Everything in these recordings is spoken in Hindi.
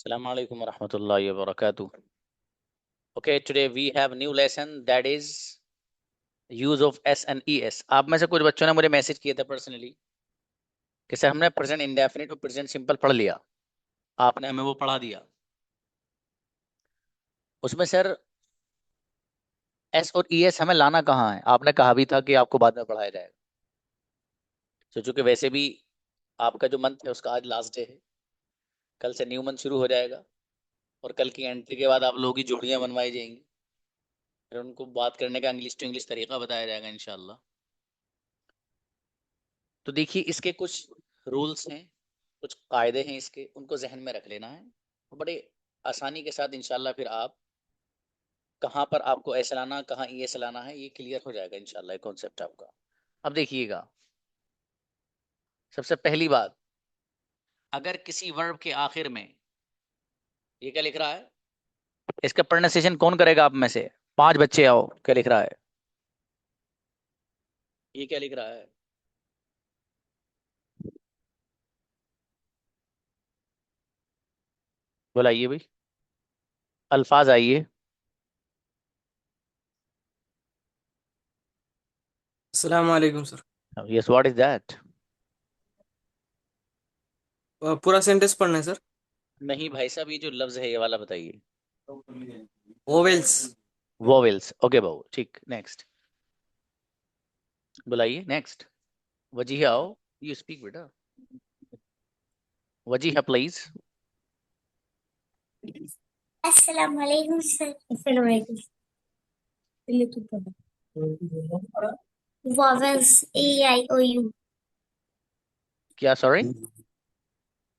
Assalamu alaikum wa rahmatullahi wa barakatuh. Okay, today we have new lesson that is use of S and ES. आप में से कुछ बच्चों ने मुझे मैसेज किया था पर्सनली कि सर हमने प्रेजेंट इंडेफिनिट और प्रेजेंट सिंपल पढ़ लिया, आपने हमें वो पढ़ा दिया। उसमें सर एस और ES हमें लाना कहाँ है? आपने कहा भी था कि आपको बाद में पढ़ाया जाएगा। तो चूंकि वैसे भी आपका जो मंथ है उसका आज लास्ट डे है, कल से न्यू मंथ शुरू हो जाएगा और कल की एंट्री के बाद आप लोगों की जोड़ियां बनवाई जाएंगी, फिर उनको बात करने का इंग्लिश टू इंग्लिश तरीका बताया जाएगा इंशाल्लाह। तो देखिए इसके कुछ रूल्स हैं, कुछ कायदे हैं इसके, उनको जहन में रख लेना है। बड़े आसानी के साथ इंशाल्लाह फिर आप कहाँ पर आपको ऐसे लाना, कहाँ ये ऐसे लाना है, ये क्लियर हो जाएगा इंशाल्लाह कॉन्सेप्ट आपका। अब देखिएगा, सबसे पहली बात, अगर किसी वर्ब के आखिर में ये क्या लिख रहा है, इसका प्रोनाउंसिएशन कौन करेगा आप में से? 5 बच्चे आओ, क्या लिख रहा है? ये क्या लिख रहा है? बोलाइए भाई, अल्फाज आइए। अस्सलाम वालेकुम sir. Yes, what is that? पूरा सेंटेंस पढ़ना है सर। नहीं भाई साहब, ये जो लफ्ज है ये वाला बताइए। वोवेल्स। वोवेल्स, ओके बाबू, ठीक, नेक्स्ट। बुलाइए नेक्स्ट। वजीहा आओ, यू स्पीक बेटा। वजीहा प्लीज। अस्सलाम वालेकुम सर। अस्सलाम वालेकुम। Vowels A I O U. क्या? Sorry.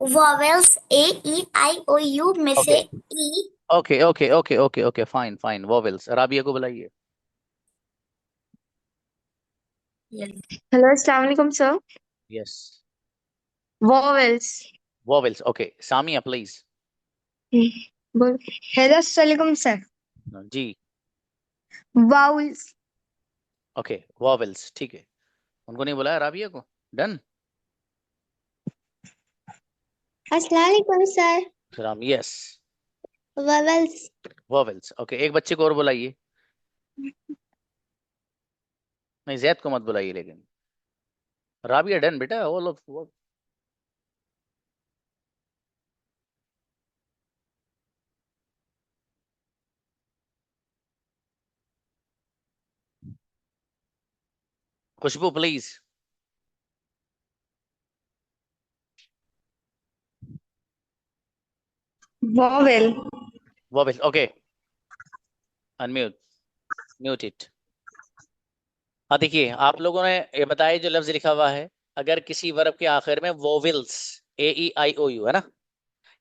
Vowels A E I O U में ओके से E. Okay okay okay okay okay, fine fine, vowels. Rabia को बुलाइए। हेलो अस्सलाम वालेकुम sir. Yes, vowels. Vowels, okay. Samia please. बोल। हेलो अस्सलाम वालेकुम सर। जी, वाउल्स। ओके, वोवेल्स, ठीक है। उनको नहीं बुलाया राबिया को? डन। अस्सलाम वालेकुम सर। सलाम, यस, वॉवेल्स। Vowels, okay. एक बच्चे को और बुलाइए। नहीं, जैद को मत बुलाइए लेकिन। राबिया डन बेटा, all of Khushboo please. Vowel. Vowels, okay. Unmute, mute it. हाँ देखिए, आप लोगों ने ये बताया जो लफ्ज लिखा हुआ है, अगर किसी वर्ब के आखिर में वोवेल्स, AEIOU है ना,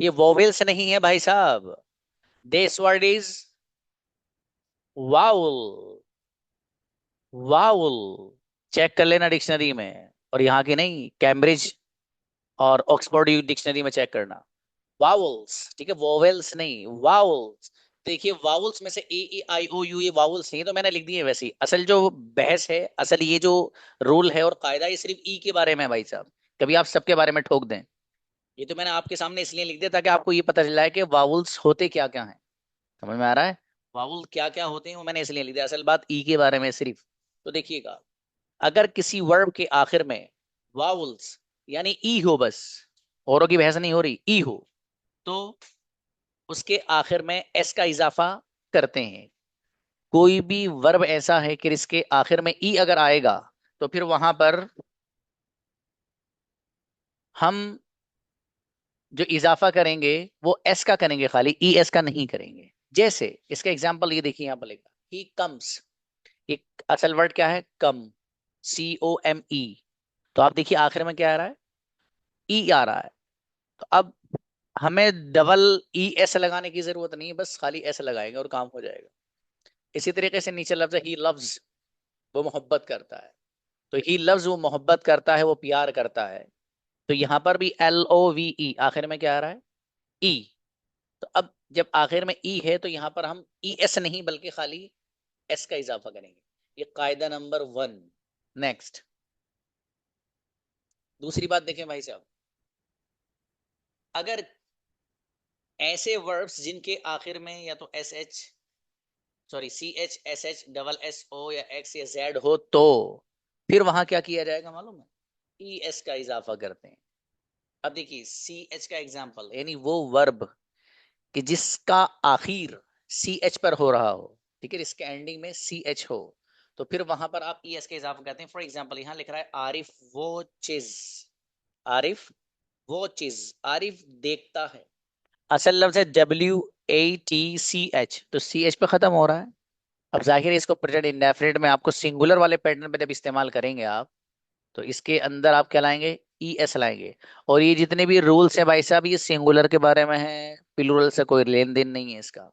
ये वोवेल्स नहीं है भाई साहब। This word is vowel. Vowel, check कर लेना डिक्शनरी में, और यहाँ की नहीं, कैम्ब्रिज और ऑक्सफोर्ड डिक्शनरी में चेक करना। वाउल्स, ठीक है, वोवेल्स नहीं, वाउल्स। देखिए वाउल्स में से AEIOU, ये वाउल्स नहीं, तो मैंने लिख दिए। वैसे ही असल जो बहस है, असल ये जो रूल है और कायदा, ये सिर्फ ई के बारे में है भाई साहब। कभी आप सबके बारे में ठोक दें। ये तो मैंने आपके सामने इसलिए लिख दिया ताकि आपको ये पता चल जाए कि वाउल्स होते क्या क्या हैं। समझ में आ रहा है? वाउल क्या क्या होते हैं वो मैंने इसलिए लिख दिया, असल बात ई के बारे में सिर्फ। तो देखिएगा, अगर किसी वर्ब के आखिर में वाउल्स यानी ई हो, बस औरों की बहस नहीं हो रही, ई हो, तो उसके आखिर में एस का इजाफा करते हैं। कोई भी वर्ब ऐसा है कि इसके आखिर में ई अगर आएगा तो फिर वहां पर हम जो इजाफा करेंगे वो एस का करेंगे, खाली ई एस का नहीं करेंगे। जैसे इसका एग्जांपल ये देखिए, यहां पर लिखा ही कम्स। एक असल वर्ड क्या है? कम, COME। तो आप देखिए आखिर में क्या आ रहा है? ई आ रहा है। तो अब हमें डबल ES लगाने की जरूरत नहीं है, बस खाली एस लगाएंगे और काम हो जाएगा। इसी तरीके से नीचे लफ्ज ही लव्स, वो मोहब्बत करता है। तो ही लव्स, वो मोहब्बत करता है, वो प्यार करता है। तो यहां पर भी LOVE आखिर में क्या आ रहा है? ई। तो अब जब आखिर में ई है तो यहां पर हम ES नहीं बल्कि खाली एस का इजाफा करेंगे। ये कायदा नंबर 1। नेक्स्ट, दूसरी बात देखें भाई साहब, अगर ऐसे वर्ब्स जिनके आखिर में या तो S H, sorry C H, S H, double S O या एक्स या जेड हो, तो फिर वहां क्या किया जाएगा मालूम है? ई एस का इजाफा करते हैं। अब देखिए सी एच का एग्जाम्पल, यानी वो वर्ब कि जिसका आखिर सी एच पर हो रहा हो, ठीक है, इसके एंडिंग में सी एच हो, तो फिर वहां पर आप ई एस का इजाफा करते हैं। फॉर एग्जाम्पल यहाँ लिख रहा है आरिफ वो चीज, आरिफ वो चीज, आरिफ देखता है। असल लफ्ज है WATCH, तो सी एच पे खत्म हो रहा है। अब जाहिर है इसको प्रेजेंट इंडेफिनिट में आपको सिंगुलर वाले पैटर्न पे जब इस्तेमाल करेंगे आप, तो इसके अंदर आप क्या लाएंगे? ई एस लाएंगे। और ये जितने भी रूल्स हैं भाई साहब, ये सिंगुलर के बारे में है, प्लूरल से कोई लेन देन नहीं है इसका।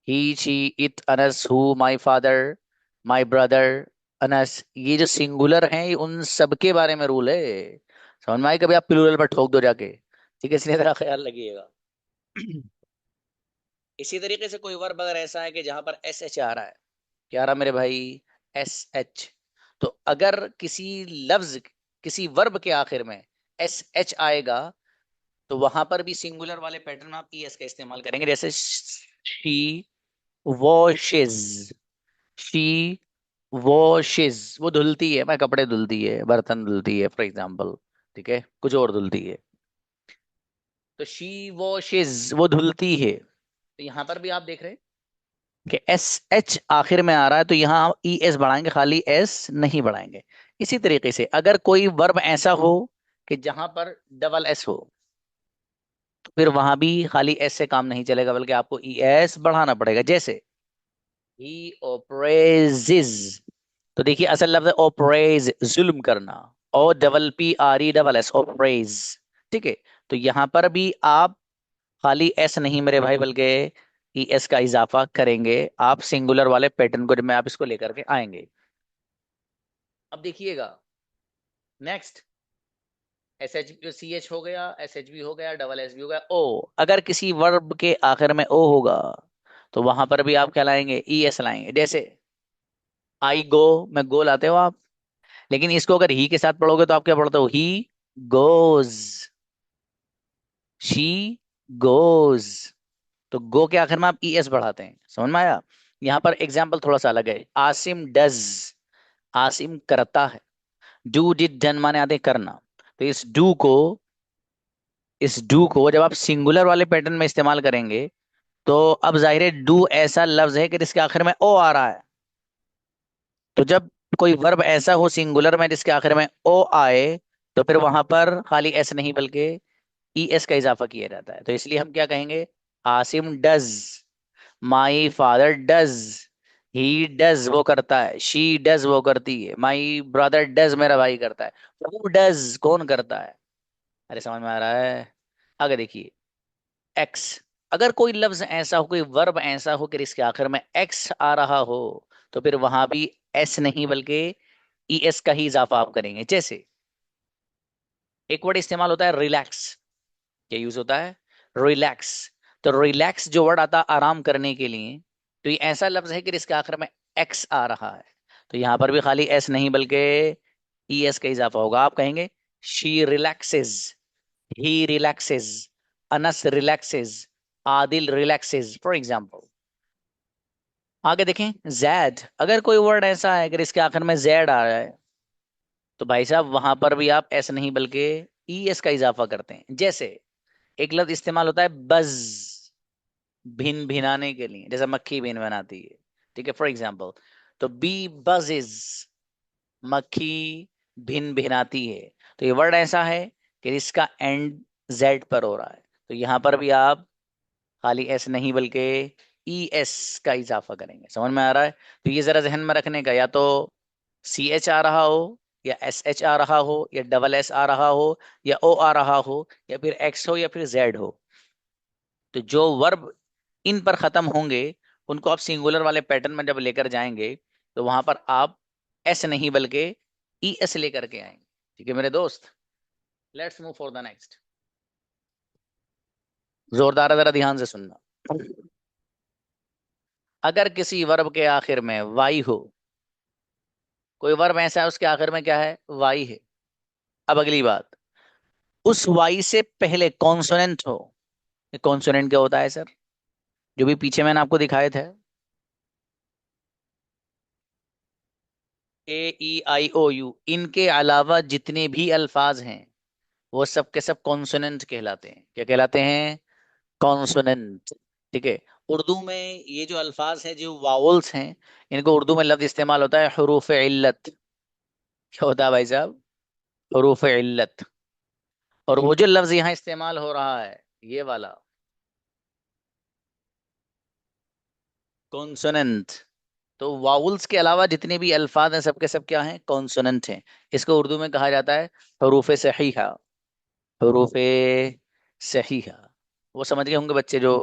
He she it Anas who my father my brother Anas, ये जो सिंगुलर हैं ये उन सबके बारे में रूल है। समझ में आई? कभी आप प्लूरल पर ठोक दो जाके, ठीक है, इसलिए जरा ख्याल रखिएगा। इसी तरीके से कोई वर्ब अगर ऐसा है कि जहां पर एस एच आ रहा है, क्या आ रहा मेरे भाई? S H. तो अगर किसी लफ्ज, किसी वर्ब के आखिर में एस एच आएगा, तो वहां पर भी सिंगुलर वाले पैटर्न में आप ई एस का इस्तेमाल करेंगे। जैसे शी वॉशेज, शी वॉशेज, वो धुलती है, मैं कपड़े धुलती है, बर्तन धुलती है फॉर एग्जाम्पल, ठीक है, कुछ और धुलती है। तो शी वॉशेज, वो धुलती है। तो यहाँ पर भी आप देख रहे हैं कि एस एच आखिर में आ रहा है, तो यहाँ हम ई एस बढ़ाएंगे, खाली एस नहीं बढ़ाएंगे। इसी तरीके से अगर कोई वर्ब ऐसा हो कि जहां पर डबल एस हो, तो फिर वहां भी खाली एस से काम नहीं चलेगा, बल्कि आपको ई एस बढ़ाना पड़ेगा। जैसे ही ओप्रेजेस, तो देखिए असल लफ्ज है ओप्रेज, जुल्म करना, O double P R E double S, oppress, ठीक है। तो यहाँ पर भी आप खाली एस नहीं मेरे भाई, बल्कि ई एस का इजाफा करेंगे आप सिंगुलर वाले पैटर्न को, जब मैं आप इसको लेकर के आएंगे। अब देखिएगा next, S H C H हो गया, एस एच भी हो गया, डबल एस भी हो गया, ओ। अगर किसी वर्ब के आखिर में ओ होगा, तो वहां पर भी आप क्या लाएंगे? ई एस लाएंगे। जैसे आई गो, में गो लाते हो आप, लेकिन इसको अगर ही के साथ पढ़ोगे तो आप क्या पढ़ते हो? He goes, she goes. तो गो के आखिर में आप ई एस बढ़ाते हैं। समझ में आया? यहाँ पर एग्जाम्पल थोड़ा सा अलग है। आसिम डज, आसिम करता है। डू डिड डन माने आते हैं करना। तो इस डू को जब आप सिंगुलर वाले पैटर्न में इस्तेमाल करेंगे, तो अब जाहिर है डू ऐसा लफ्ज है कि जिसके आखिर में ओ आ रहा है। तो जब कोई वर्ब ऐसा हो सिंगुलर में जिसके आखिर में ओ आए, तो फिर वहां पर खाली एस नहीं बल्कि ई एस का इजाफा किया जाता है। तो इसलिए हम क्या कहेंगे? Asim does, my father does, he does वो करता है, शी डज वो करती है, माई ब्रदर डज मेरा भाई करता है, हु डज कौन करता है। अरे समझ में आ रहा है? आगे देखिए एक्स। अगर कोई लफ्ज ऐसा हो, कोई वर्ब ऐसा हो कि इसके आखिर में एक्स आ रहा हो, तो फिर वहां भी एस नहीं बल्कि ई एस का ही इजाफा आप करेंगे। जैसे एक वर्ड इस्तेमाल होता है रिलैक्स, क्या यूज होता है? रिलैक्स। तो रिलैक्स जो वर्ड आता है आराम करने के लिए, तो ये ऐसा लफ्ज है कि इसके आखिर में एक्स आ रहा है, तो यहाँ पर भी खाली एस नहीं बल्कि ई एस का इजाफा होगा। आप कहेंगे she relaxes, he relaxes, Anas relaxes, Adil relaxes for example. आगे देखें जैड। अगर कोई वर्ड ऐसा है अगर इसके आखिर में जेड आ रहा है, तो भाई साहब वहां पर भी आप एस नहीं बल्कि ई एस का इजाफा करते हैं। जैसे एक लफ्ज इस्तेमाल होता है बज, भिन भिनाने के लिए, जैसे मक्खी भिन बनाती है, ठीक है, फॉर एग्जाम्पल। तो बी बजेज, मक्खी भिन भिनाती है। तो ये वर्ड ऐसा है कि इसका एंड जेड पर हो रहा है, तो यहाँ पर भी आप खाली एस नहीं बल्कि ई एस का इजाफा करेंगे। समझ में आ रहा है? तो ये जरा जहन में रखने का, या तो सी एच आ रहा हो, या एस एच आ रहा हो, या डबल एस आ रहा हो, या ओ आ रहा हो, या फिर एक्स हो, या फिर जेड हो, तो जो वर्ब इन पर खत्म होंगे उनको आप सिंगुलर वाले पैटर्न में जब लेकर जाएंगे, तो वहां पर आप एस नहीं बल्कि ई एस लेकर के आएंगे। ठीक है मेरे दोस्त, let's move for the next. जोरदार है, जरा ध्यान से सुनना। अगर किसी वर्ब के आखिर में वाई हो, कोई वर्ब ऐसा है उसके आखिर में क्या है? वाई है। अब अगली बात, उस वाई से पहले कॉन्सोनेंट हो, कॉन्सोनेंट क्या होता है सर? जो भी पीछे मैंने आपको दिखाए थे, ए ई आई ओ यू, इनके अलावा जितने भी अल्फाज हैं वो सब के सब कॉन्सोनेंट कहलाते हैं। क्या कहलाते हैं? कॉन्सोनेंट। ठीक है। उर्दू में ये जो अल्फाज हैं जो वावल्स हैं, इनको उर्दू में लफ्ज इस्तेमाल होता है हरूफ इल्लत। क्या होता है भाई साहब? हरूफ इल्लत। और वो जो लफ्ज यहाँ इस्तेमाल हो रहा है, ये वाला कॉन्सोनेंट, तो वावल्स के अलावा जितने भी अल्फाज हैं सबके सब क्या हैं? कॉन्सोनेंट हैं। इसको उर्दू में कहा जाता है हरूफ सहीहा। हरूफ सहीहा। वो समझ गए होंगे बच्चे जो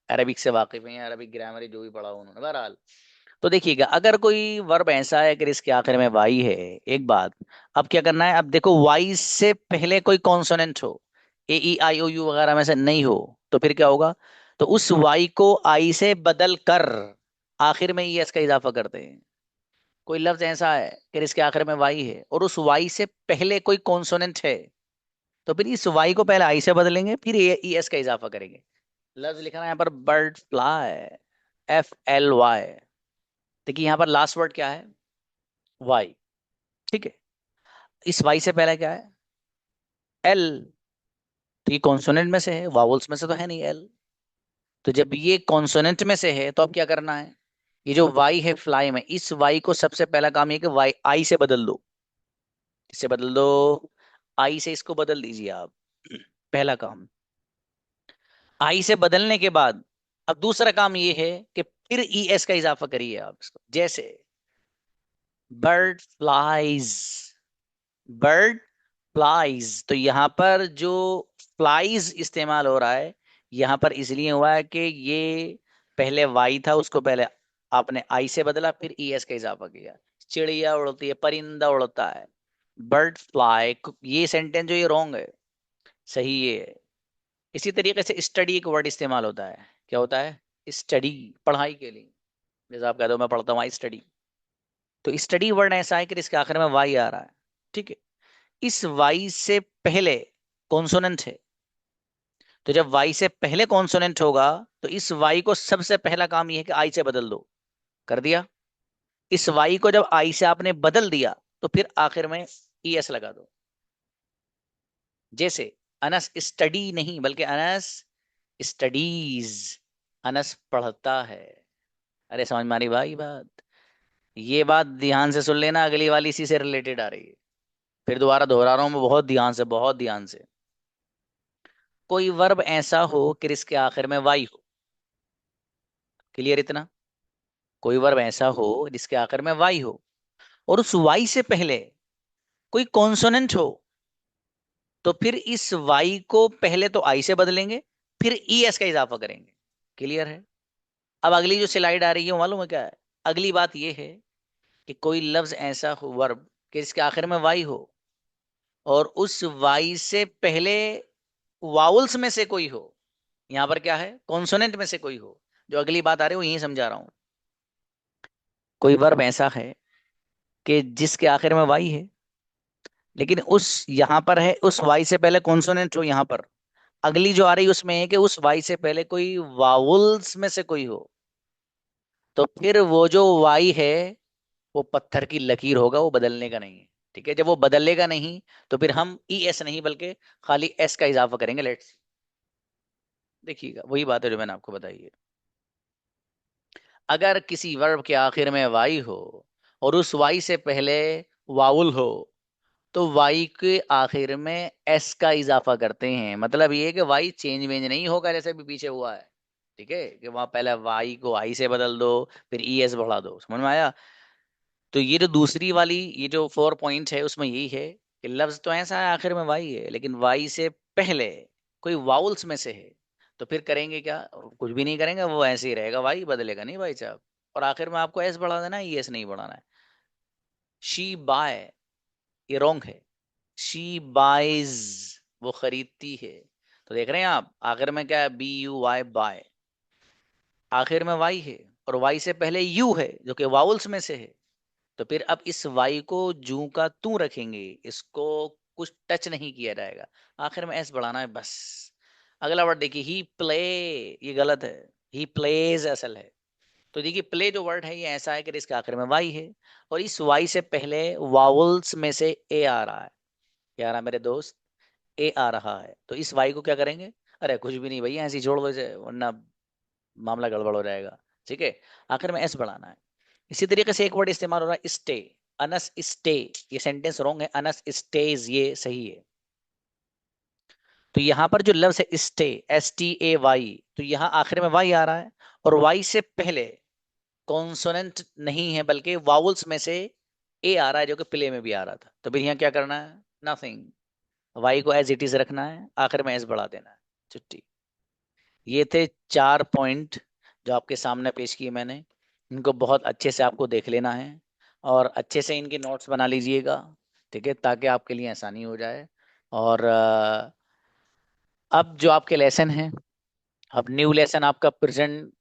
अरबिक से वाकिफ हैं, या अरबिक ग्रामर जो भी पढ़ा हो उन्होंने। बहरहाल, तो देखिएगा, अगर कोई वर्ब ऐसा है कि इसके आखिर में वाई है, एक बात, अब क्या करना है? अब देखो, वाई से पहले कोई कॉन्सोनेंट हो, ए ई आई ओ यू वगैरह में से नहीं हो, तो फिर क्या होगा? तो उस वाई को आई से बदल कर आखिर में ई एस का इजाफा करते हैं। कोई लफ्ज ऐसा है कि इसके आखिर में वाई है और उस वाई से पहले कोई कॉन्सोनेंट है, तो फिर इस वाई को पहले आई से बदलेंगे, फिर ई एस का इजाफा करेंगे। लफ्ज लिखना है यहाँ पर बर्ड फ्लाई, FLY। देखिए यहाँ पर लास्ट वर्ड क्या है? वाई। ठीक है। इस वाई से पहले क्या है? एल। तो ये कॉन्सोनेंट में से है, वावल्स में से तो है नहीं एल। तो जब ये कॉन्सोनेंट में से है तो अब क्या करना है? ये जो वाई है फ्लाई में, इस वाई को सबसे पहला काम ये कि वाई आई से बदल दो। इससे बदल दो, आई से इसको बदल दीजिए आप। पहला काम। आई से बदलने के बाद अब दूसरा काम ये है कि फिर ई एस का इजाफा करिए आप इसको। जैसे बर्ड फ्लाइज, बर्ड फ्लाइज, तो यहाँ पर जो फ्लाइज इस्तेमाल हो रहा है, यहाँ पर इसलिए हुआ है कि ये पहले वाई था, उसको पहले आपने आई से बदला, फिर ई एस का इजाफा किया। चिड़िया उड़ती है, परिंदा उड़ता है, बर्ड फ्लाई। ये सेंटेंस जो ये रॉन्ग है, सही ये है। इसी तरीके से स्टडी एक वर्ड इस्तेमाल होता है। क्या होता है? स्टडी, पढ़ाई के लिए। जैसे आप कहते हो मैं पढ़ता हूँ, आई स्टडी। तो स्टडी वर्ड ऐसा है कि इसके आखिर में वाई आ रहा है। ठीक है। इस वाई से पहले कॉन्सोनेंट है, तो जब वाई से पहले कॉन्सोनेंट होगा तो इस वाई को सबसे पहला काम यह है कि आई से बदल दो। कर दिया। इस वाई को जब आई से आपने बदल दिया तो फिर आखिर में ई एस लगा दो। जैसे अनस स्टडी नहीं, बल्कि अनस स्टडीज। अनस पढ़ता है। अरे समझ मारी भाई बात? ये बात ध्यान से सुन लेना, अगली वाली इसी से रिलेटेड आ रही है। फिर दोबारा दोहरा रहा हूं मैं, बहुत ध्यान से, बहुत ध्यान से। कोई वर्ब ऐसा हो कि इसके आखिर में वाई हो। क्लियर इतना? कोई वर्ब ऐसा हो जिसके आखिर में वाई हो और उस वाई से पहले कोई कॉन्सोनेंट हो, तो फिर इस वाई को पहले तो आई से बदलेंगे, फिर ई एस का इजाफा करेंगे। क्लियर है? अब अगली जो स्लाइड आ रही है वो मालूम है क्या है? अगली बात यह है कि कोई लफ्ज ऐसा हो, वर्ब, कि इसके आखिर में वाई हो और उस वाई से पहले वाउल्स में से कोई हो। यहां पर क्या है? कॉन्सोनेंट में से कोई हो। जो अगली बात आ रही है वो यही समझा रहा हूं। कोई वर्ब ऐसा है कि जिसके आखिर में वाई है, लेकिन उस यहां पर है उस वाई से पहले कॉन्सोनेंट हो। यहां पर अगली जो आ रही है उसमें है कि उस वाई से पहले कोई वावुल्स में से कोई हो, तो फिर वो जो वाई है वो पत्थर की लकीर होगा, वो बदलने का नहीं है। ठीक है। जब वो बदलेगा नहीं तो फिर हम ई एस नहीं बल्कि खाली एस का इजाफा करेंगे। लेट्स देखिएगा, वही बात है जो मैंने आपको बताई है। अगर किसी वर्ब के आखिर में वाई हो और उस वाई से पहले वाउल हो, तो वाई के आखिर में एस का इजाफा करते हैं। मतलब ये है कि वाई चेंज वेंज नहीं होगा जैसे भी पीछे हुआ है। ठीक है, कि वहां पहले वाई को आई से बदल दो, फिर ई एस बढ़ा दो। समझ में आया? तो ये जो दूसरी वाली, ये जो 4 पॉइंट है उसमें यही है कि लफ्ज तो ऐसा है आखिर में वाई है, लेकिन वाई से पहले कोई वाउल्स में से है, तो फिर करेंगे क्या? कुछ भी नहीं करेंगे, वो ऐसे ही रहेगा, वाई बदलेगा नहीं भाई साहब। और आखिर में आपको एस बढ़ा देना है, ई एस नहीं बढ़ाना है। शी बाय, ये रॉन्ग है। शी बाइज, वो खरीदती है। तो देख रहे हैं आप, आखिर में क्या है? BUY, buy. आखिर में वाई है और वाई से पहले यू है जो कि वाउल्स में से है, तो फिर अब इस वाई को जू का तू रखेंगे, इसको कुछ टच नहीं किया जाएगा। आखिर में एस बढ़ाना है बस। अगला वर्ड देखिए, ही प्ले, ये गलत है, ही प्लेज असल है। तो देखिए प्ले जो वर्ड है ये ऐसा है कि इसके आखिर में वाई है, और इस वाई से पहले वावल्स में से ए आ रहा है। क्या आ रहा है मेरे दोस्त? ए आ रहा है। तो इस वाई को क्या करेंगे? अरे कुछ भी नहीं भैया, ऐसे ही छोड़ दो इसे, वरना मामला गड़बड़ हो जाएगा। ठीक है, आखिर में एस बढ़ाना है। इसी तरीके से एक वर्ड इस्तेमाल हो रहा है स्टे, अनस स्टे। ये सेंटेंस रॉन्ग है, अनस स्टेज ये सही है। तो यहाँ पर जो लफ्ज है स्टे, STAY, तो यहाँ आखिर में वाई आ रहा है, और वाई से पहले कॉन्सोनेंट नहीं है बल्कि वावल्स में से ए आ रहा है, जो कि प्ले में भी आ रहा था। तो फिर यहाँ क्या करना है? नथिंग, वाई को एज इट इज रखना है, आखिर में एस बढ़ा देना है। छुट्टी। ये थे 4 पॉइंट जो आपके सामने पेश किए मैंने। इनको बहुत अच्छे से आपको देख लेना है, और अच्छे से इनके नोट्स बना लीजिएगा, ठीक है, ताकि आपके लिए आसानी हो जाए। और अब जो आपके लेसन हैं, अब न्यू लेसन आपका प्रेजेंट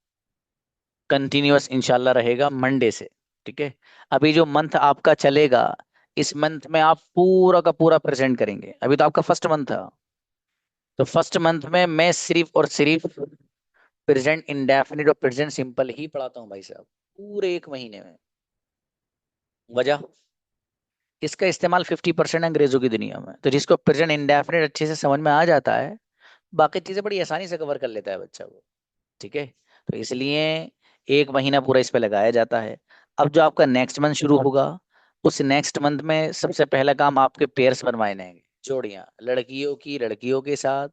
कंटिन्यूअस इंशाल्लाह रहेगा मंडे से। ठीक है, अभी जो मंथ आपका चलेगा, इस मंथ में आप पूरा का पूरा प्रेजेंट करेंगे। अभी तो आपका फर्स्ट मंथ था, तो फर्स्ट मंथ में मैं सिर्फ और सिर्फ प्रेजेंट इंडेफिनिट और प्रेजेंट सिंपल ही पढ़ाता हूँ भाई साहब, पूरे एक महीने में। वजह, इसका इस्तेमाल 50% अंग्रेजों की दुनिया में, तो जिसको प्रेजेंट इंडेफिनिट अच्छे से समझ में आ जाता है, बाकी चीजें बड़ी आसानी से कवर कर लेता है बच्चा वो। ठीक है, तो इसलिए एक महीना पूरा इस पे लगाया जाता है। अब जो आपका नेक्स्ट मंथ शुरू होगा, उस नेक्स्ट मंथ में सबसे पहला काम आपके पेयर्स बनवाए जाएंगे, जोड़ियां, लड़कियों की लड़कियों के साथ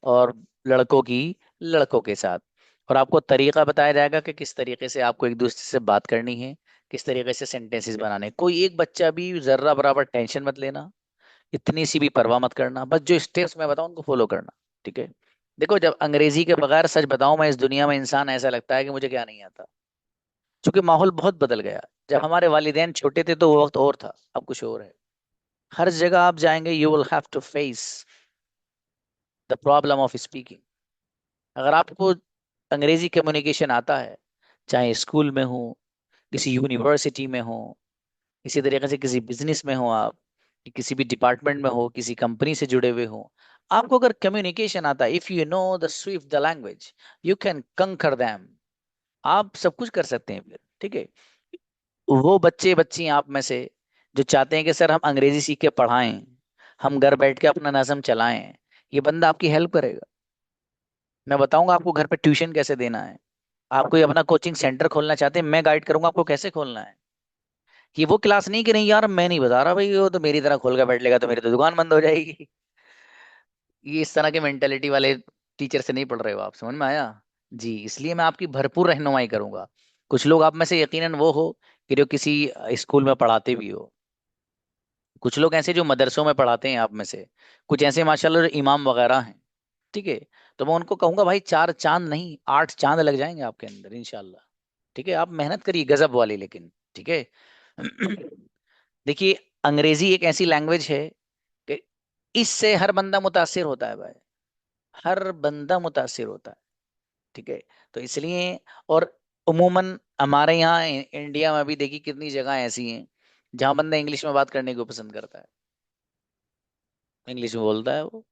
और लड़कों की लड़कों के साथ। और आपको तरीका बताया जाएगा कि किस तरीके से आपको एक दूसरे से बात करनी है, किस तरीके से सेंटेंसेस बनाने हैं। कोई एक बच्चा भी जर्रा बराबर टेंशन मत लेना, इतनी सी भी परवाह मत करना, बस जो स्टेप्स मैं बताऊं उनको फॉलो करना। ठीक है, देखो जब अंग्रेजी के बगैर सच बताऊं मैं, इस दुनिया में इंसान ऐसा लगता है कि मुझे क्या नहीं आता, क्योंकि माहौल बहुत बदल गया। जब हमारे वालिदैन छोटे थे तो वो वक्त और था, अब कुछ और है। हर जगह आप जाएंगे, you will have to face the problem of speaking. अगर आपको अंग्रेजी कम्युनिकेशन आता है, चाहे स्कूल में हो, किसी यूनिवर्सिटी में हो, इसी तरीके से किसी बिजनेस में हो आप, किसी भी डिपार्टमेंट में हो, किसी कंपनी से जुड़े हुए हो, आपको अगर कम्युनिकेशन आता है, if you know the Swift the language, you can कंकर देम। आप सब कुछ कर सकते हैं फिर। ठीक है, वो बच्चे बच्ची आप में से जो चाहते हैं कि सर हम अंग्रेजी सीख के पढ़ाएं, हम घर बैठ के अपना नज़म चलाएं, ये बंदा आपकी हेल्प करेगा। मैं बताऊंगा आपको घर पे ट्यूशन कैसे देना है। आप कोई अपना कोचिंग सेंटर खोलना चाहते हैं, मैं गाइड करूंगा आपको कैसे खोलना है। कि वो क्लास नहीं कि नहीं यार मैं नहीं बता रहा भाई, वो तो मेरी तरह खोल के बैठ लेगा तो मेरी तो दुकान बंद हो जाएगी। ये इस तरह के मेंटेलिटी वाले टीचर से नहीं पढ़ रहे हो आप, समझ में आया? जी, इसलिए मैं आपकी भरपूर रहनुमाई करूंगा। कुछ लोग आप में से यकीनन वो हो कि जो किसी स्कूल में पढ़ाते भी हो, कुछ लोग ऐसे जो मदरसों में पढ़ाते हैं आप में से, कुछ ऐसे माशाल्लाह जो इमाम वगैरह हैं। ठीक है, तो मैं उनको कहूंगा भाई 4 चांद नहीं 8 चांद लग जाएंगे आपके अंदर इंशाल्लाह। ठीक है, आप मेहनत करिए गजब वाली, लेकिन ठीक है। देखिए, अंग्रेजी एक ऐसी लैंग्वेज है कि इससे हर बंदा मुतासिर होता है भाई, हर बंदा मुतासिर होता है। ठीक है, तो इसलिए, और उमूमन हमारे यहाँ इंडिया में भी देखिए कितनी जगह ऐसी हैं जहां बंदा इंग्लिश में बात करने को पसंद करता है, इंग्लिश में बोलता है वो,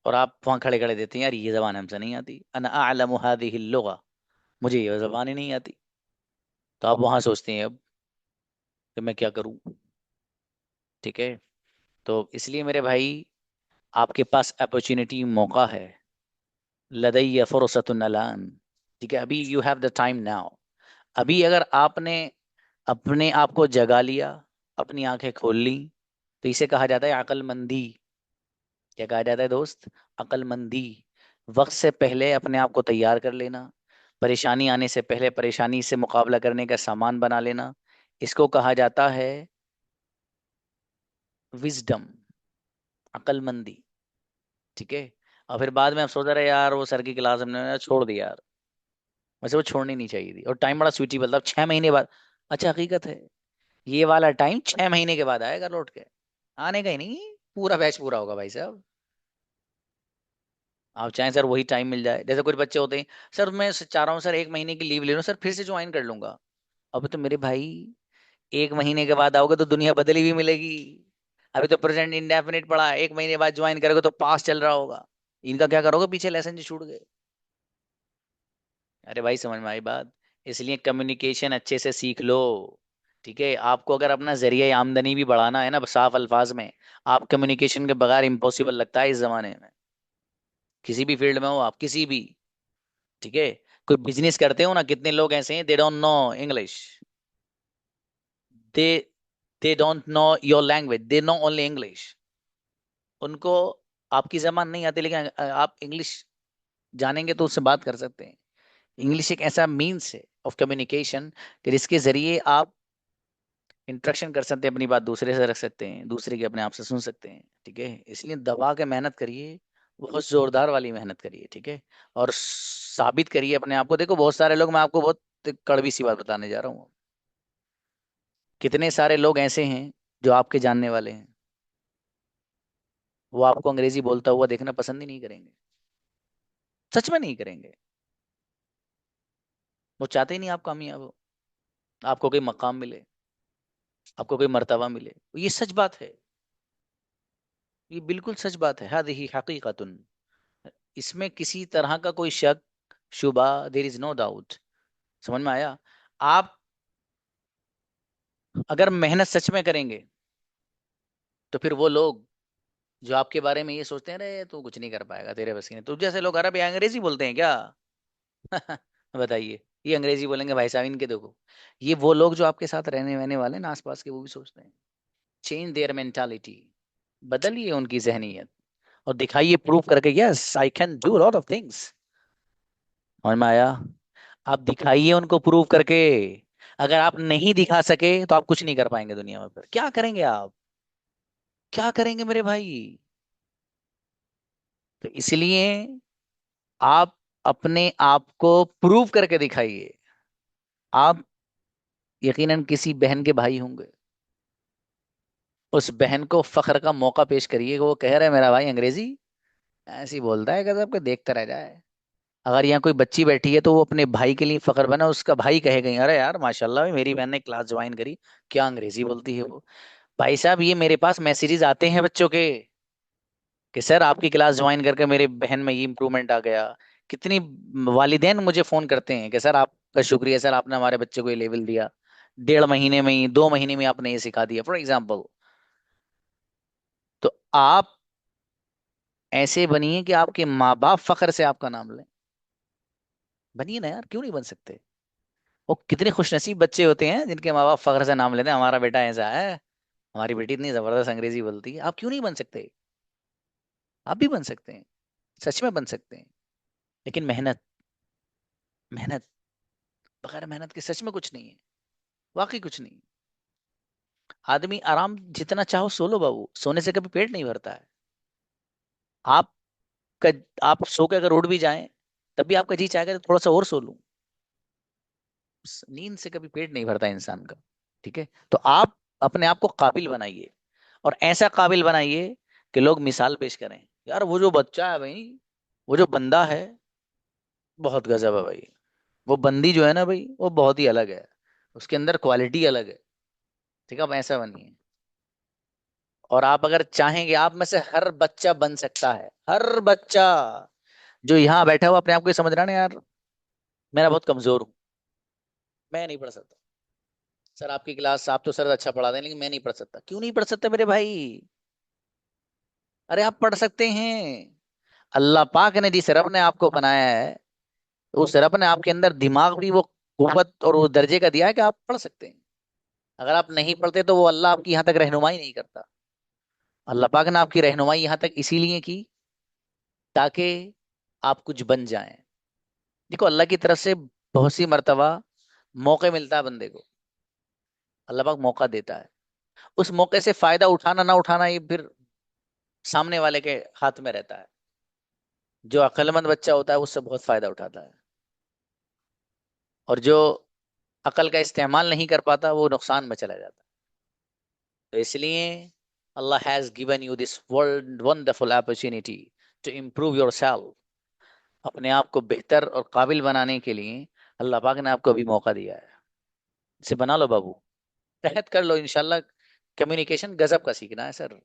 और आप वहां खड़े खड़े देते हैं यार ये जबान हमसे नहीं आती, अना अअलमु हादिहि लुगा, मुझे ये जबान ही नहीं आती। तो आप वहां सोचते हैं अब कि मैं क्या करूं। ठीक है, तो इसलिए मेरे भाई, आपके पास अपॉर्चुनिटी मौका है, लदय्य फुरसतुन अलान। ठीक है, अभी you have the time now. अभी अगर आपने अपने आप को जगा लिया, अपनी आंखें खोल ली, तो इसे कहा जाता है अक्लमंदी। क्या कहा जाता है दोस्त? अक्लमंदी। वक्त से पहले अपने आप को तैयार कर लेना, परेशानी आने से पहले परेशानी से मुकाबला करने का सामान बना लेना, इसको कहा जाता है विजडम, अक्लमंदी। ठीक है, और फिर बाद में आप सोच रहे यार वो सर की क्लास हमने छोड़ दी यार, वैसे वो छोड़नी नहीं चाहिए थी, और टाइम बड़ा सूटेबल था, 6 महीने बाद। अच्छा, हकीकत है ये वाला टाइम 6 महीने के बाद आएगा लौट के, आने का ही नहीं, पूरा बैच पूरा होगा भाई साहब। आप चाहें सर वही टाइम मिल जाए, जैसे कुछ बच्चे होते हैं, सर मैं चाह रहा हूँ सर 1 महीने की लीव ले लूँ सर, फिर से ज्वाइन कर लूंगा। अब तो मेरे भाई 1 महीने के बाद आओगे तो दुनिया बदली हुई मिलेगी, अभी तो प्रेजेंट इंडेफिनिट पड़ा है, 1 महीने बाद ज्वाइन करोगे तो पास चल रहा होगा। इनका क्या करोगे, पीछे लेसन जो छूट गए। अरे भाई समझ में आई बात। इसलिए कम्युनिकेशन अच्छे से सीख लो। ठीक है, आपको अगर अपना जरिया आमदनी भी बढ़ाना है ना साफ अल्फाज में, आप कम्युनिकेशन के बगैर इम्पॉसिबल लगता है इस जमाने में। किसी भी फील्ड में हो आप, किसी भी। ठीक है, कोई बिजनेस करते हो ना, कितने लोग ऐसे हैं they don't know English, they they don't know your language, they know only English. उनको आपकी जबान नहीं आती, लेकिन आप इंग्लिश जानेंगे तो उससे बात कर सकते हैं। इंग्लिश एक ऐसा मीन्स है ऑफ कम्युनिकेशन कि जिसके जरिए आप इंटरेक्शन कर सकते हैं, अपनी बात दूसरे से रख सकते हैं, दूसरे की अपने आप से सुन सकते हैं। ठीक है, इसलिए दबा के मेहनत करिए, बहुत जोरदार वाली मेहनत करिए। ठीक है, और साबित करिए अपने आप को। देखो बहुत सारे लोग, मैं आपको बहुत कड़वी सी बात बताने जा रहा हूँ, कितने सारे लोग ऐसे हैं जो आपके जानने वाले हैं, वो आपको अंग्रेजी बोलता हुआ देखना पसंद ही नहीं करेंगे। सच में नहीं करेंगे। वो चाहते ही नहीं आप कामयाब हो, आपको कोई मकाम मिले, आपको कोई मर्तबा मिले। ये सच बात है, ये बिल्कुल सच बात है। हादिही हकीकतुन, इसमें किसी तरह का कोई शक शुबा, देर इज नो डाउट। समझ में आया। आप अगर मेहनत सच में करेंगे तो फिर वो लोग जो आपके बारे में ये सोचते हैं, अरे तू कुछ नहीं कर पाएगा, तेरे बस की नहीं, तो जैसे लोग अरब या अंग्रेजी बोलते हैं क्या? बताइए, ये अंग्रेजी बोलेंगे भाई साहब इनके देखो। ये वो लोग जो आपके साथ रहने वहने वाले ना आसपास के, वो भी सोचते हैं। चेंज देयर मेंटालिटी, बदलिए उनकी जहनीयत, और दिखाइए प्रूव करके, yes I can do lot of things. समझ में आया। आप दिखाइए उनको प्रूव करके। अगर आप नहीं दिखा सके तो आप कुछ नहीं कर पाएंगे दुनिया में। फिर क्या करेंगे आप, क्या करेंगे मेरे भाई? तो इसलिए आप अपने आप को प्रूव करके दिखाइए। आप यकीनन किसी बहन के भाई होंगे, उस बहन को फख्र का मौका पेश करिए कि वो कह रहा है मेरा भाई अंग्रेजी ऐसी बोलता है, गजब के, देखता रह जाए। अगर यहाँ कोई बच्ची बैठी है तो वो अपने भाई के लिए फख्र बना, उसका भाई कहेगा अरे यार माशाल्लाह भाई, मेरी बहन ने क्लास ज्वाइन करी, क्या अंग्रेजी बोलती है वो। भाई साहब, ये मेरे पास मैसेजेस आते हैं बच्चों के कि सर आपकी क्लास ज्वाइन करके मेरे बहन में ये इंप्रूवमेंट आ गया। कितनी वालिदैन मुझे फोन करते हैं कि सर आपका शुक्रिया सर, आपने हमारे बच्चे को ये लेवल दिया, 1.5 महीने में ही, 2 महीने में आपने ये सिखा दिया, फॉर एग्जाम्पल। तो आप ऐसे बनिए कि आपके माँ बाप फख्र से आपका नाम लें। बनिए ना यार, क्यों नहीं बन सकते? वो कितने खुशनसीब बच्चे होते हैं जिनके माँ बाप फख्र से नाम लेते हैं, हमारा बेटा ऐसा है, हमारी बेटी इतनी जबरदस्त अंग्रेजी बोलती है। आप क्यों नहीं बन सकते? आप भी बन सकते हैं, सच में बन सकते हैं। लेकिन मेहनत, मेहनत, बगैर मेहनत के सच में कुछ नहीं है, वाकई कुछ नहीं। आदमी आराम जितना चाहो सो लो बाबू, सोने से कभी पेट नहीं भरता है। आप आप सो के अगर उठ भी जाएं तब भी आपका जी चाहेगा तो थोड़ा सा और सो लूं। नींद से कभी पेट नहीं भरता इंसान का। ठीक है, तो आप अपने आप को काबिल बनाइए, और ऐसा काबिल बनाइए कि लोग मिसाल पेश करें, यार वो जो बच्चा है भाई, वो जो बंदा है, बहुत गजब है भाई। वो बंदी जो है ना भाई, वो बहुत ही अलग है, उसके अंदर क्वालिटी अलग है। ठीक है, आप ऐसा बनिए। और आप अगर चाहेंगे, आप में से हर बच्चा बन सकता है, हर बच्चा जो यहाँ बैठा हुआ अपने आप को ये समझ रहा है ना यार, मेरा बहुत कमजोर हूँ, मैं नहीं पढ़ सकता। सर आपकी क्लास, आप तो सर अच्छा पढ़ा दें लेकिन मैं नहीं पढ़ सकता। क्यों नहीं पढ़ सकते मेरे भाई? अरे आप पढ़ सकते हैं। अल्लाह पाक ने जिस रब ने आपको बनाया है, उस रब ने आपके अंदर दिमाग भी वो कुव्वत और वो दर्जे का दिया है कि आप पढ़ सकते हैं। अगर आप नहीं पढ़ते तो वो अल्लाह आपकी यहाँ तक रहनुमाई नहीं करता। अल्लाह पाक ने आपकी रहनुमाई यहाँ तक इसीलिए की ताकि आप कुछ बन जाएं। देखो अल्लाह की तरफ से बहुत सी मर्तबा मौके मिलता है बंदे को, अल्लाह पाक मौका देता है। उस मौके से फायदा उठाना ना उठाना ये फिर सामने वाले के हाथ में रहता है। जो अक्लमंद बच्चा होता है उससे बहुत फायदा उठाता है, और जो अकल का इस्तेमाल नहीं कर पाता वो नुकसान में चला जाता है। तो इसलिए अल्लाह has given you this world wonderful opportunity to improve your self. अपने आप को बेहतर और काबिल बनाने के लिए अल्लाह पाक ने आपको अभी मौका दिया है, इसे बना लो बाबू, मेहनत कर लो, इंशाल्लाह कम्युनिकेशन गजब का सीखना है सर।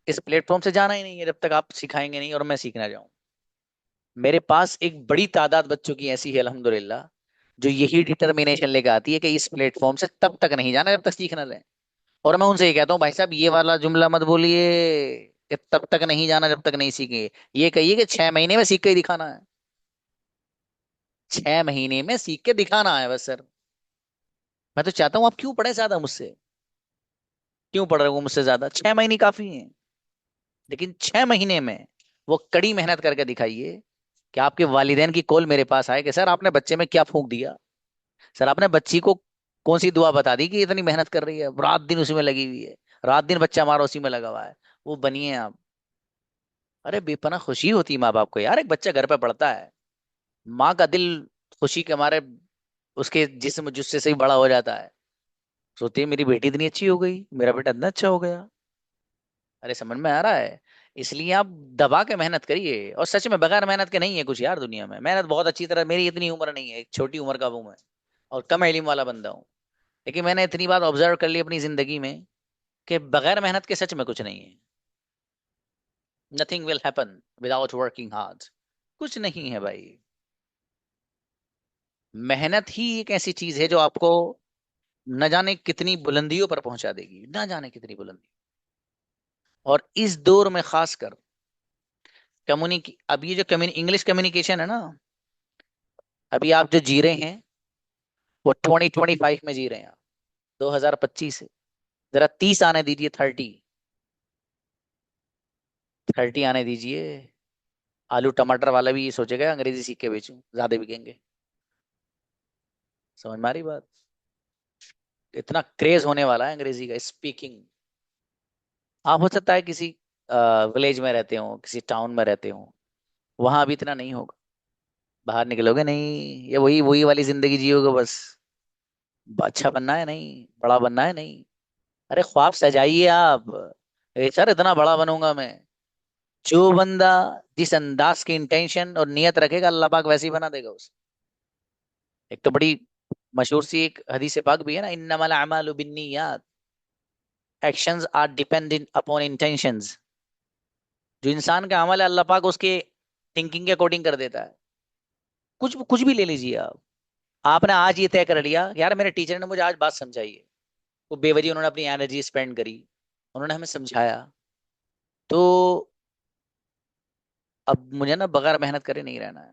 इस प्लेटफॉर्म से जाना ही नहीं है जब तक आप सिखाएंगे नहीं और मैं सीखना जाऊं। मेरे पास एक बड़ी तादाद बच्चों की ऐसी है अल्हम्दुलिल्लाह, जो यही डिटर्मिनेशन लेकर आती है कि इस प्लेटफॉर्म से तब तक नहीं जाना जब तक सीख ना लें। और मैं उनसे ये कहता हूँ भाई साहब ये वाला जुमला मत बोलिए कि तब तक नहीं जाना जब तक नहीं सीखे। ये कहिए कि 6 महीने में सीख के ही दिखाना है। 6 महीने में सीख के दिखाना है बस सर। मैं तो चाहता हूँ आप क्यों पढ़े ज्यादा मुझसे, क्यों पढ़ रहे हो मुझसे ज्यादा, 6 महीने काफी है। लेकिन 6 महीने में वो कड़ी मेहनत करके दिखाइए कि आपके वालिदैन की कॉल मेरे पास आए कि सर आपने बच्चे में क्या फूंक दिया, सर आपने बच्ची को कौन सी दुआ बता दी कि इतनी मेहनत कर रही है, रात दिन उसी में लगी हुई है, रात दिन बच्चा हमारा उसी में लगा हुआ है। वो बनिए आप। अरे बेपना खुशी होती है माँ बाप को यार, एक बच्चा घर पे पढ़ता है, माँ का दिल खुशी के मारे उसके जिस्म जुस्से से ही बड़ा हो जाता है। सोचती है मेरी बेटी इतनी अच्छी हो गई, मेरा बेटा इतना अच्छा हो गया। अरे समझ में आ रहा है। इसलिए आप दबा के मेहनत करिए, और सच में बगैर मेहनत के नहीं है कुछ यार दुनिया में। मेहनत बहुत अच्छी तरह, मेरी इतनी उम्र नहीं है, एक छोटी उम्र का हूं मैं, और कम इल्म वाला बंदा हूँ। लेकिन मैंने इतनी बात ऑब्जर्व कर ली अपनी जिंदगी में कि बगैर मेहनत के सच में कुछ नहीं है। Nothing will happen without working hard. कुछ नहीं है भाई। मेहनत ही एक ऐसी चीज है जो आपको न जाने कितनी बुलंदियों पर पहुंचा देगी, न जाने कितनी बुलंदी। और इस दौर में खासकर अब ये जो इंग्लिश कम्युनिकेशन है ना, अभी आप जो जी रहे हैं वो 2025 में जी रहे हैं आप, 2025 से। जरा 30 आने दीजिए, 30 आने दीजिए। आलू टमाटर वाला भी ये सोचेगा अंग्रेजी सीख के बेचूं, ज्यादा बिकेंगे। समझ में आ रही बात। इतना क्रेज होने वाला है अंग्रेजी का, स्पीकिंग। आप हो सकता है किसी विलेज में रहते हो, किसी टाउन में रहते हो, वहां अभी इतना नहीं होगा। बाहर निकलोगे नहीं, ये वही वही वाली जिंदगी जियोगे बस। अच्छा बनना है नहीं, बड़ा बनना है नहीं। अरे ख्वाब सजाइए आप, सर इतना बड़ा बनूंगा मैं। जो बंदा जिस अंदाज की इंटेंशन और नियत रखेगा अल्लाह पाक वैसे ही बना देगा उसे। एक तो बड़ी मशहूर सी एक हदीस पाक भी है ना, इन्नमल अमालु बिन्नियात, actions are dependent upon intentions. जो इंसान का अमल है अल्लाह पाक उसके थिंकिंग के अकॉर्डिंग कर देता है। कुछ कुछ भी ले लीजिए आप। आपने आज ये तय कर लिया यार मेरे टीचर ने मुझे आज बात समझाई है, वो बेवजह उन्होंने अपनी एनर्जी स्पेंड करी, उन्होंने हमें समझाया, तो अब मुझे ना बगैर मेहनत करे नहीं रहना है।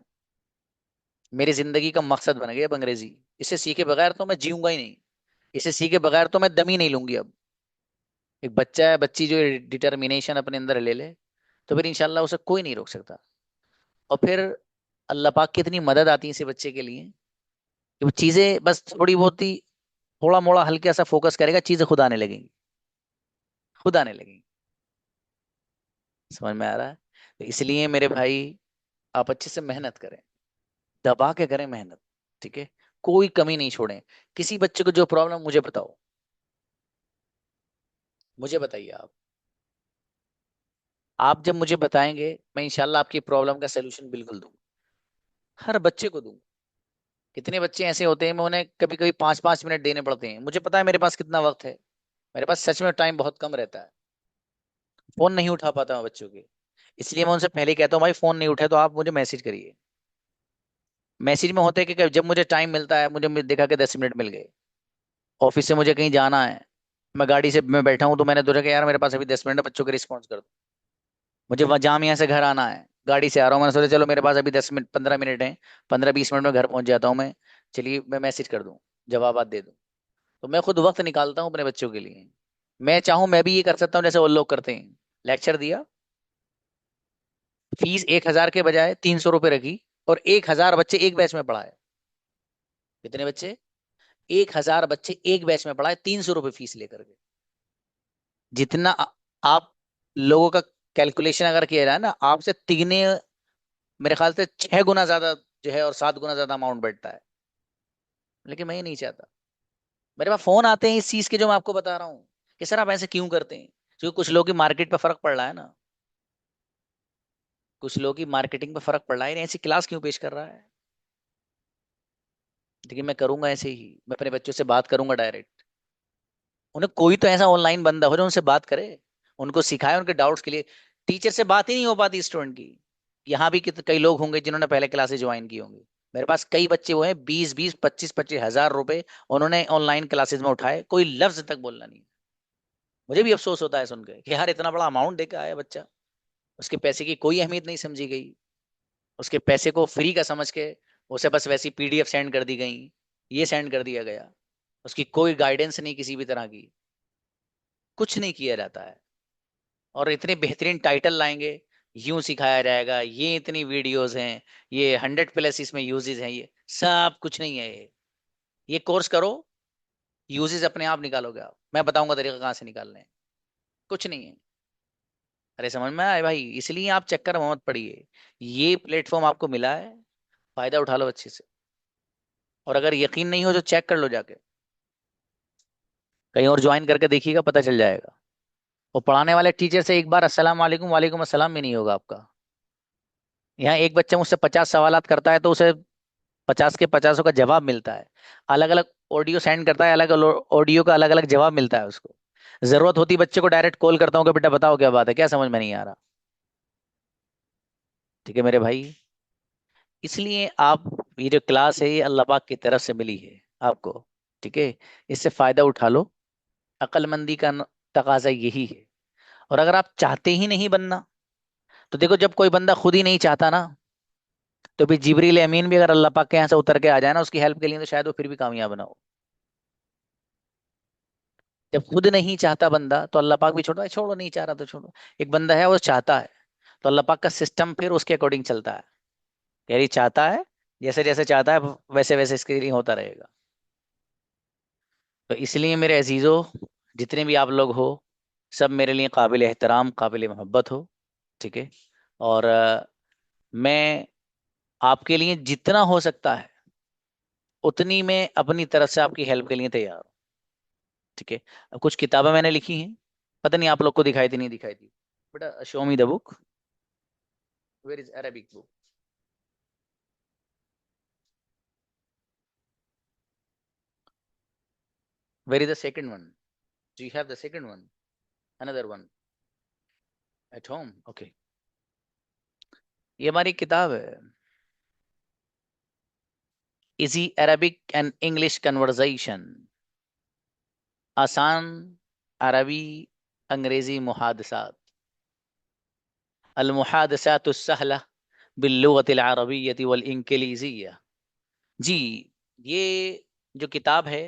मेरी जिंदगी का मकसद बन गया अब अंग्रेजी। इसे सीखे बगैर तो मैं जीऊंगा ही नहीं। इसे सीखे बगैर तो मैं दम ही नहीं लूंगी अब। एक बच्चा है, बच्ची जो डिटर्मिनेशन अपने अंदर ले ले, तो फिर इंशाल्लाह उसे कोई नहीं रोक सकता। और फिर अल्लाह पाक की इतनी मदद आती है इसे बच्चे के लिए कि वो चीजें बस थोड़ी बहुत ही, थोड़ा मोड़ा हल्का सा फोकस करेगा, चीजें खुद आने लगेंगी, खुद आने लगेंगी। समझ में आ रहा है। तो इसलिए मेरे भाई आप अच्छे से मेहनत करें, दबा के करें मेहनत। ठीक है, कोई कमी नहीं छोड़ें। किसी बच्चे को जो प्रॉब्लम मुझे बताओ, मुझे बताइए आप जब मुझे बताएंगे मैं इंशाल्लाह आपकी प्रॉब्लम का सलूशन बिल्कुल दूंगा, हर बच्चे को दूंगा। कितने बच्चे ऐसे होते हैं, मैं उन्हें कभी कभी 5-5 मिनट देने पड़ते हैं, मुझे पता है मेरे पास कितना वक्त है, मेरे पास सच में टाइम बहुत कम रहता है। फोन नहीं उठा पाता मैं बच्चों के, इसलिए मैं उनसे पहले ही कहता हूँ भाई फोन नहीं उठे तो आप मुझे मैसेज करिए। मैसेज में होता है कि जब मुझे टाइम मिलता है, मुझे देखा कि 10 मिनट मिल गए, ऑफिस से मुझे कहीं जाना है, मैं गाड़ी से मैं बैठा हूँ तो मैंने सोचा कि यार मेरे पास अभी 10 मिनट है, बच्चों के रिस्पॉन्स कर दो। मुझे वहां जामिया से घर आना है, गाड़ी से आ रहा हूँ, मैंने सोचा चलो मेरे पास अभी 10 मिनट 15 मिनट है, 15-20 मिनट में घर पहुंच जाता हूँ मैं, चलिए मैं मैसेज कर दूँ, जवाब दे दूँ। तो मैं खुद वक्त निकालता हूँ अपने बच्चों के लिए। मैं चाहूँ मैं भी ये कर सकता हूँ जैसे वो लोग करते हैं, लेक्चर दिया, फीस 1,000 के बजाय 300 रुपये रखी, और 1,000 बच्चे एक बैच में पढ़ाए। कितने बच्चे? 1,000 बच्चे एक बैच में पढ़ाए, 300 रुपये फीस लेकर के। जितना आप लोगों का कैलकुलेशन अगर किया जाए ना, आपसे तिगने, मेरे ख्याल से 6 गुना ज्यादा जो है, और 7 गुना ज्यादा अमाउंट बैठता है। लेकिन मैं ये नहीं चाहता। मेरे पास फोन आते हैं इस चीज के, जो मैं आपको बता रहा हूँ कि सर आप ऐसे क्यों करते हैं। क्योंकि कुछ लोगों की मार्केट पे फर्क पड़ रहा है ना, कुछ लोगों की मार्केटिंग पे फर्क पड़ रहा है, इन्हें ऐसी क्लास क्यों पेश कर रहा है। लेकिन मैं करूंगा ऐसे ही, मैं अपने बच्चों से बात करूंगा डायरेक्ट, उन्हें कोई तो ऐसा ऑनलाइन बंदा हो जो उनसे बात करे, उनको सिखाए उनके डाउट्स के लिए। टीचर से बात ही नहीं हो पाती स्टूडेंट की। यहाँ भी कई लोग होंगे जिन्होंने पहले क्लासेस ज्वाइन की होंगी। मेरे पास कई बच्चे हुए हैं, 20-20 25-25 हजार रुपए उन्होंने ऑनलाइन क्लासेस में उठाए, कोई लफ्ज तक बोलना नहीं। मुझे भी अफसोस होता है सुन के कि यार इतना बड़ा अमाउंट देकर आया बच्चा, उसके पैसे की कोई अहमियत नहीं समझी गई, उसके पैसे को फ्री का समझ के उसे बस वैसी पीडीएफ सेंड कर दी गई, ये सेंड कर दिया गया। उसकी कोई गाइडेंस नहीं किसी भी तरह की, कुछ नहीं किया जाता है। और इतने बेहतरीन टाइटल लाएंगे, यूं सिखाया जाएगा, ये इतनी वीडियोस हैं, ये 100+ इसमें यूजेस हैं, ये सब कुछ नहीं है। ये कोर्स करो, यूजेस अपने आप निकालोगे आप, मैं बताऊंगा तरीका कहाँ से निकालने हैं। कुछ नहीं है। अरे समझ में आए भाई, इसलिए आप चक्कर में मत पड़िए। ये प्लेटफॉर्म आपको मिला है, फायदा उठा लो अच्छे से। और अगर यकीन नहीं हो तो चेक कर लो जाके, कहीं और ज्वाइन करके देखिएगा, पता चल जाएगा। वो पढ़ाने वाले टीचर से एक बार अस्सलाम वालेकुम वालेकुम अस्सलाम भी नहीं होगा आपका। यहाँ एक बच्चा मुझसे 50 सवालात करता है तो उसे 50 के 50 का जवाब मिलता है। अलग अलग ऑडियो सेंड करता है, अलग ऑडियो का अलग अलग जवाब मिलता है उसको। जरूरत होती बच्चे को डायरेक्ट कॉल करता हूँ कि बेटा बताओ क्या बात है, क्या समझ में नहीं आ रहा। ठीक है मेरे भाई, इसलिए आप, ये जो क्लास है ये अल्लाह पाक की तरफ से मिली है आपको। ठीक है, इससे फायदा उठा लो। अक्लमंदी का तकाजा यही है। और अगर आप चाहते ही नहीं बनना, तो देखो जब कोई बंदा खुद ही नहीं चाहता ना, तो फिर जिब्रील अमीन भी अगर अल्लाह पाक के यहाँ से उतर के आ जाए ना उसकी हेल्प के लिए, तो शायद वो फिर भी कामयाब ना हो। जब खुद नहीं चाहता बंदा तो अल्लाह पाक भी छोड़ो, छोड़ो नहीं चाह रहा तो छोड़ो। एक बंदा है वो चाहता है, तो अल्लाह पाक का सिस्टम फिर उसके अकॉर्डिंग चलता है। यार ये चाहता है, जैसे जैसे चाहता है वैसे वैसे इसके लिए होता रहेगा। तो इसलिए मेरे अजीजों, जितने भी आप लोग हो, सब मेरे लिए काबिल एहतराम काबिल मोहब्बत हो। ठीक है। और मैं आपके लिए जितना हो सकता है उतनी मैं अपनी तरफ से आपकी हेल्प के लिए तैयार हूँ। ठीक है। अब कुछ किताबें मैंने लिखी हैं, पता नहीं आप लोग को दिखाई थी नहीं दिखाई थी। बेटा show me the book, where is Arabic book? Where is the second one? Do you have the second one? Another one at home? Okay, ये हमारी किताब है, easy Arabic and English conversation. आसान अरबी अंग्रेजी मुहादसात, अल मुहादसात सहला बिल्लुगतिल अरबिय्यति वल इंग्लिजिय्या। जी, ये जो किताब है,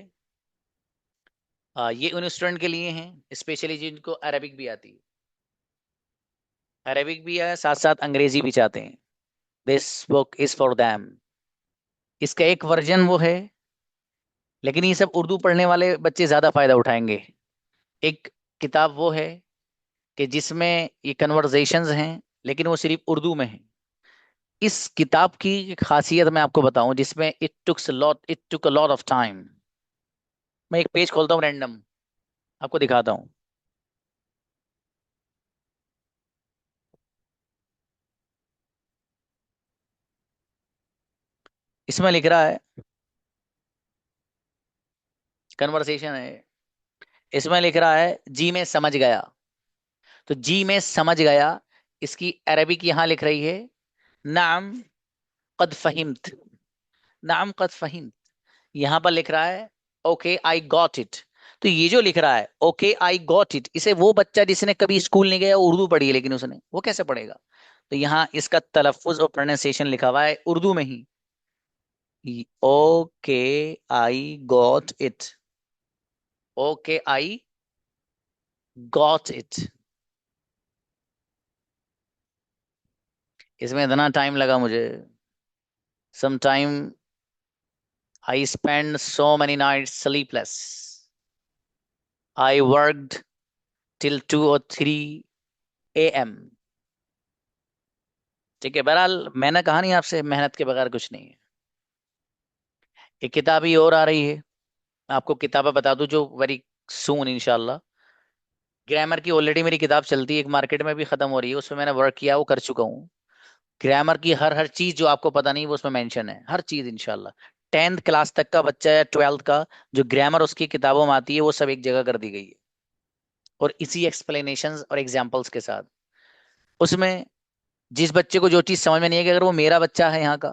ये उन स्टूडेंट के लिए हैं स्पेशली जिनको अरबिक भी आती है, अरबिक भी है साथ साथ अंग्रेजी भी चाहते हैं। This book is for them. इसका एक वर्जन वो है, लेकिन ये सब उर्दू पढ़ने वाले बच्चे ज्यादा फायदा उठाएंगे। एक किताब वो है कि जिसमें ये कन्वर्सेशंस हैं, लेकिन वो सिर्फ उर्दू में है। इस किताब की एक खासियत मैं आपको बताऊं, जिसमें it took a lot of time. मैं एक पेज खोलता हूँ रैंडम, आपको दिखाता हूँ। इसमें लिख रहा है, कन्वर्सेशन है, इसमें लिख रहा है जी मैं समझ गया। तो जी मैं समझ गया, इसकी अरबिक यहाँ लिख रही है नाम कद फहिम्त। नाम कद फहिम्त, यहाँ पर लिख रहा है ओके आई गॉट इट। तो ये जो लिख रहा है ओके आई गॉट इट, इसे वो बच्चा जिसने कभी स्कूल नहीं गया उर्दू पढ़ी है लेकिन उसने, वो कैसे पढ़ेगा? तो यहाँ इसका तलफ्फुज और प्रोनाउंसिएशन लिखा हुआ है उर्दू में ही, okay I got it, okay I got it. इसमें इतना टाइम लगा मुझे, some time I spend so many nights sleepless, I worked till 2 or 3 AM। ठीक है, बहरहाल मैंने कहा नहीं आपसे मेहनत के बगैर कुछ नहीं है। एक किताब ही और आ रही है, मैं आपको किताबें बता दूं जो वेरी सून इंशाल्लाह। ग्रामर की ऑलरेडी मेरी किताब चलती है, एक मार्केट में भी खत्म हो रही है, उसमें मैंने वर्क किया, वो कर चुका हूँ। ग्रामर की हर हर चीज जो आपको पता नहीं वो उसमें मेंशन है, हर चीज इंशाल्लाह। 10th क्लास तक का बच्चा या 12th का जो ग्रामर उसकी किताबों में आती है वो सब एक जगह कर दी गई है, और इसी एक्सप्लेनेशंस और एग्जाम्पल्स के साथ। उसमें जिस बच्चे को जो चीज समझ में नहीं आएगी, अगर वो मेरा बच्चा है यहाँ का,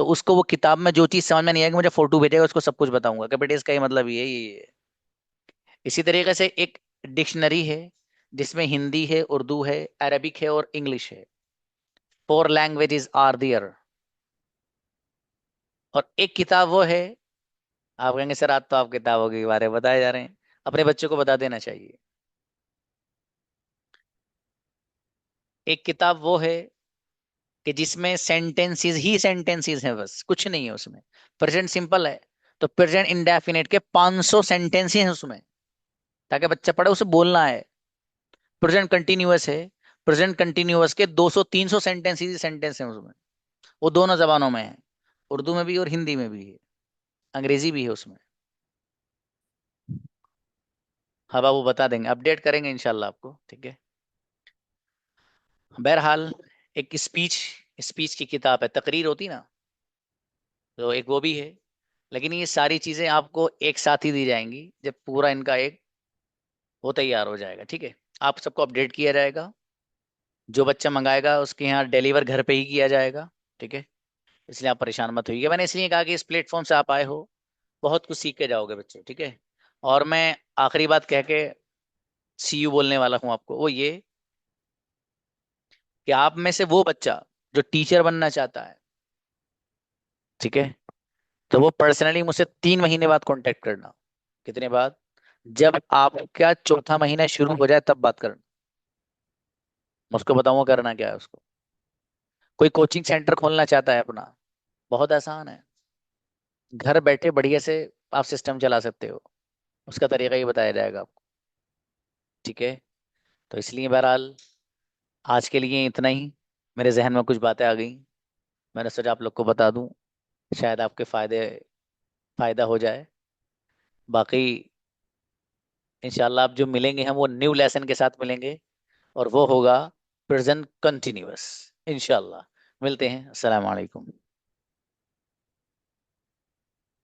तो उसको वो किताब में जो चीज समझ में नहीं आएगी मुझे फोटो भेजेगा, उसको सब कुछ बताऊंगा कि बेटे इसका ये मतलब ये है। इसी तरीके से एक डिक्शनरी है जिसमें हिंदी है, उर्दू है, अरबिक है और इंग्लिश है। 4 लैंग्वेजेस आर देयर। और एक किताब वो है, आप कहेंगे सर आज तो आप किताबों के बारे में बताए जा रहे हैं, अपने बच्चों को बता देना चाहिए। एक किताब वो है कि जिसमें सेंटेंसेस ही सेंटेंसेस हैं, बस कुछ नहीं है उसमें। प्रेजेंट सिंपल है तो प्रेजेंट इंडेफिनिट के 500 सेंटेंस हैं उसमें, ताकि बच्चा पढ़े उसे बोलना है। प्रेजेंट कंटिन्यूअस है, प्रेजेंट कंटिन्यूअस के 200-300 सेंटेंस ही सेंटेंस हैं उसमें। वो दोनों जबानों में है, उर्दू में भी और हिंदी में भी है, अंग्रेजी भी है उसमें। हाँ बाबू बता देंगे, अपडेट करेंगे इंशाल्लाह आपको, ठीक है। बहरहाल एक स्पीच स्पीच की किताब है, तकरीर होती ना, तो एक वो भी है। लेकिन ये सारी चीजें आपको एक साथ ही दी जाएंगी जब पूरा इनका एक वो तैयार हो जाएगा, ठीक है। आप सबको अपडेट किया जाएगा, जो बच्चा मंगाएगा उसके यहाँ डिलीवर घर पे ही किया जाएगा, ठीक है। इसलिए आप परेशान मत होइए, मैंने इसलिए कहा कि इस प्लेटफॉर्म से आप आए हो, बहुत कुछ सीख के जाओगे बच्चे, ठीक है। और मैं आखिरी बात कह के सी यू बोलने वाला हूँ आपको, वो ये कि आप में से वो बच्चा जो टीचर बनना चाहता है, ठीक है, तो वो पर्सनली मुझसे 3 महीने बाद कांटेक्ट करना। कितने बाद? जब आपका चौथा महीना शुरू हो जाए तब बात करना, मैं उसको बताऊंगा करना क्या है उसको। कोई कोचिंग सेंटर खोलना चाहता है अपना, बहुत आसान है, घर बैठे बढ़िया से आप सिस्टम चला सकते हो, उसका तरीका ही बताया जाएगा आपको, ठीक है। तो इसलिए बहरहाल आज के लिए इतना ही। मेरे जहन में कुछ बातें आ गई, मैंने सोचा आप लोग को बता दूं, शायद आपके फायदा हो जाए। बाकी इंशाल्लाह आप जो मिलेंगे हम वो न्यू लेसन के साथ मिलेंगे, और वो होगा प्रेजेंट कंटिन्यूअस। इंशाल्लाह मिलते हैं। अस्सलाम वालेकुम।